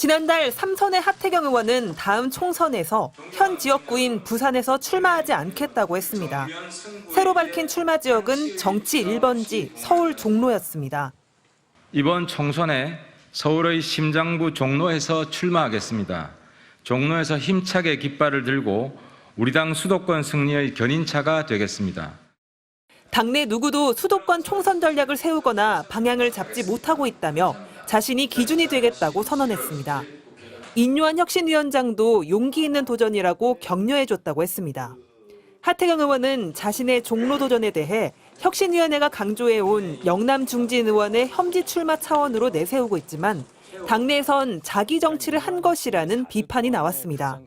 지난달 3선의 하태경 의원은 다음 총선에서 현 지역구인 부산에서 출마하지 않겠다고 했습니다. 새로 밝힌 출마 지역은 정치 1번지 서울 종로였습니다. 이번 총선에 서울의 심장부 종로에서 출마하겠습니다. 종로에서 힘차게 깃발을 들고 우리 당 수도권 승리의 견인차가 되겠습니다. 당내 누구도 수도권 총선 전략을 세우거나 방향을 잡지 못하고 있다며 자신이 기준이 되겠다고 선언했습니다. 인요한 혁신위원장도 용기 있는 도전이라고 격려해줬다고 했습니다. 하태경 의원은 자신의 종로 도전에 대해 혁신위원회가 강조해온 영남 중진 의원의 험지 출마 차원으로 내세우고 있지만 당내에선 자기 정치를 한 것이라는 비판이 나왔습니다.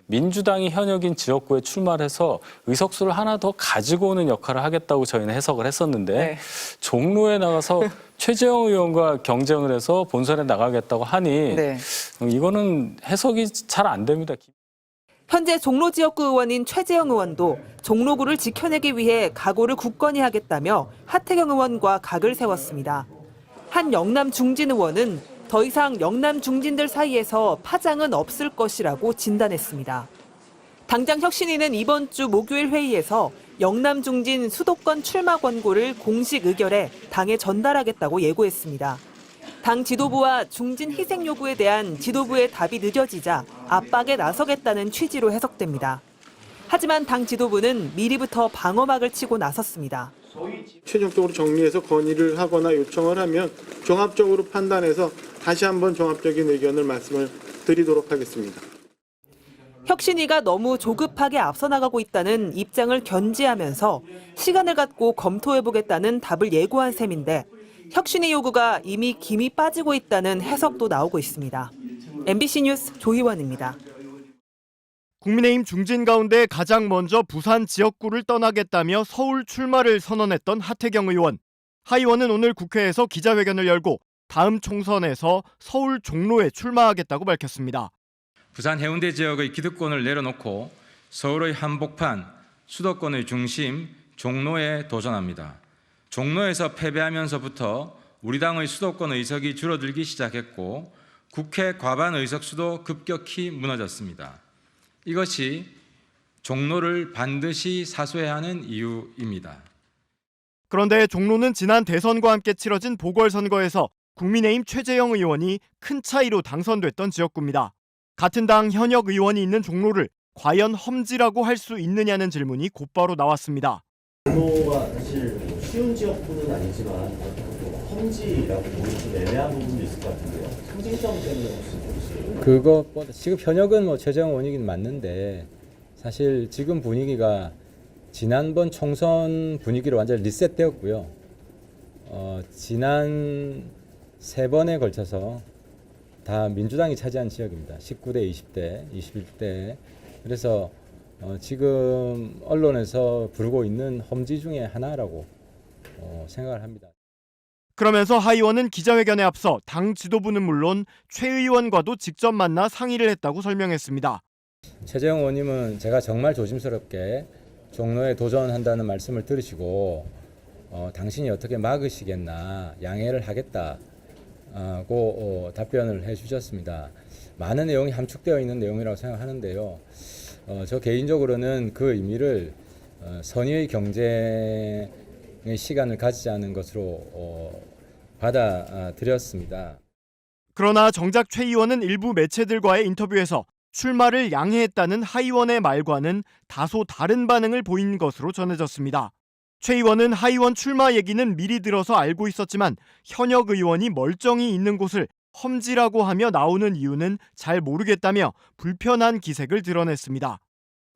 민주당이 현역인 지역구에 출마를 해서 의석수를 하나 더 가지고 오는 역할을 하겠다고 저희는 해석을 했었는데 종로에 나가서 최재형 의원과 경쟁을 해서 본선에 나가겠다고 하니 이거는 해석이 잘 안 됩니다. 현재 종로 지역구 의원인 최재형 의원도 종로구를 지켜내기 위해 각오를 굳건히 하겠다며 하태경 의원과 각을 세웠습니다. 한 영남 중진 의원은 더 이상 영남 중진들 사이에서 파장은 없을 것이라고 진단했습니다. 당장 혁신위는 이번 주 목요일 회의에서 영남 중진 수도권 출마 권고를 공식 의결해 당에 전달하겠다고 예고했습니다. 당 지도부와 중진 희생 요구에 대한 지도부의 답이 늦어지자 압박에 나서겠다는 취지로 해석됩니다. 하지만 당 지도부는 미리부터 방어막을 치고 나섰습니다. 최종적으로 정리해서 건의를 하거나 요청을 하면 종합적으로 판단해서 다시 한번 종합적인 의견을 말씀을 드리도록 하겠습니다. 혁신위가 너무 조급하게 앞서 나가고 있다는 입장을 견지하면서 시간을 갖고 검토해보겠다는 답을 예고한 셈인데 혁신위 요구가 이미 김이 빠지고 있다는 해석도 나오고 있습니다. MBC 뉴스 조희원입니다. 국민의힘 중진 가운데 가장 먼저 부산 지역구를 떠나겠다며 서울 출마를 선언했던 하태경 의원. 하 의원은 오늘 국회에서 기자회견을 열고 다음 총선에서 서울 종로에 출마하겠다고 밝혔습니다. 부산 해운대 지역의 기득권을 내려놓고 서울의 한복판, 수도권의 중심, 종로에 도전합니다. 종로에서 패배하면서부터 우리 당의 수도권 의석이 줄어들기 시작했고 국회 과반 의석수도 급격히 무너졌습니다. 이것이 종로를 반드시 사수해야 하는 이유입니다. 그런데 종로는 지난 대선과 함께 치러진 보궐선거에서 국민의힘 최재형 의원이 큰 차이로 당선됐던 지역구입니다. 같은 당 현역 의원이 있는 종로를 과연 험지라고 할 수 있느냐는 질문이 곧바로 나왔습니다. 종로가 사실 쉬운 지역구는 아니지만 험지라고 보기 좀 애매한 부분도 있을 것 같은데요. 상징성 때문에 혹시 그것보다 지금 현역은 최재형 의원이긴 맞는데 사실 지금 분위기가 지난번 총선 분위기로 완전히 리셋되었고요. 지난 3번에 걸쳐서 다 민주당이 차지한 지역입니다. 19대, 20대, 21대. 그래서 지금 언론에서 부르고 있는 험지 중에 하나라고 생각을 합니다. 그러면서 하 의원은 기자회견에 앞서 당 지도부는 물론 최 의원과도 직접 만나 상의를 했다고 설명했습니다. 최재형 의원님은 제가 정말 조심스럽게 종로에 도전한다는 말씀을 들으시고 당신이 어떻게 막으시겠나 양해를 하겠다고 답변을 해주셨습니다. 많은 내용이 함축되어 있는 내용이라고 생각하는데요. 저 개인적으로는 그 의미를 선의의 경쟁의 시간을 가지자는 것으로 받아들였습니다. 그러나 정작 최 의원은 일부 매체들과의 인터뷰에서 출마를 양해했다는 하 의원의 말과는 다소 다른 반응을 보인 것으로 전해졌습니다. 최 의원은 하 의원 출마 얘기는 미리 들어서 알고 있었지만 현역 의원이 멀쩡히 있는 곳을 험지라고 하며 나오는 이유는 잘 모르겠다며 불편한 기색을 드러냈습니다.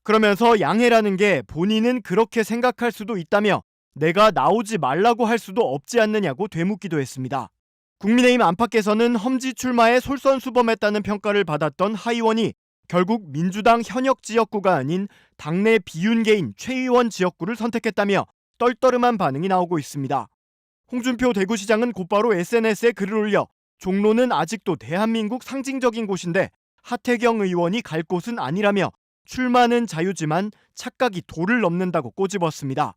그러면서 양해라는 게 본인은 그렇게 생각할 수도 있다며 내가 나오지 말라고 할 수도 없지 않느냐고 되묻기도 했습니다. 국민의힘 안팎에서는 험지 출마에 솔선수범했다는 평가를 받았던 하 의원이 결국 민주당 현역 지역구가 아닌 당내 비윤계인 최 의원 지역구를 선택했다며 떨떠름한 반응이 나오고 있습니다. 홍준표 대구시장은 곧바로 SNS에 글을 올려 종로는 아직도 대한민국 상징적인 곳인데 하태경 의원이 갈 곳은 아니라며 출마는 자유지만 착각이 도를 넘는다고 꼬집었습니다.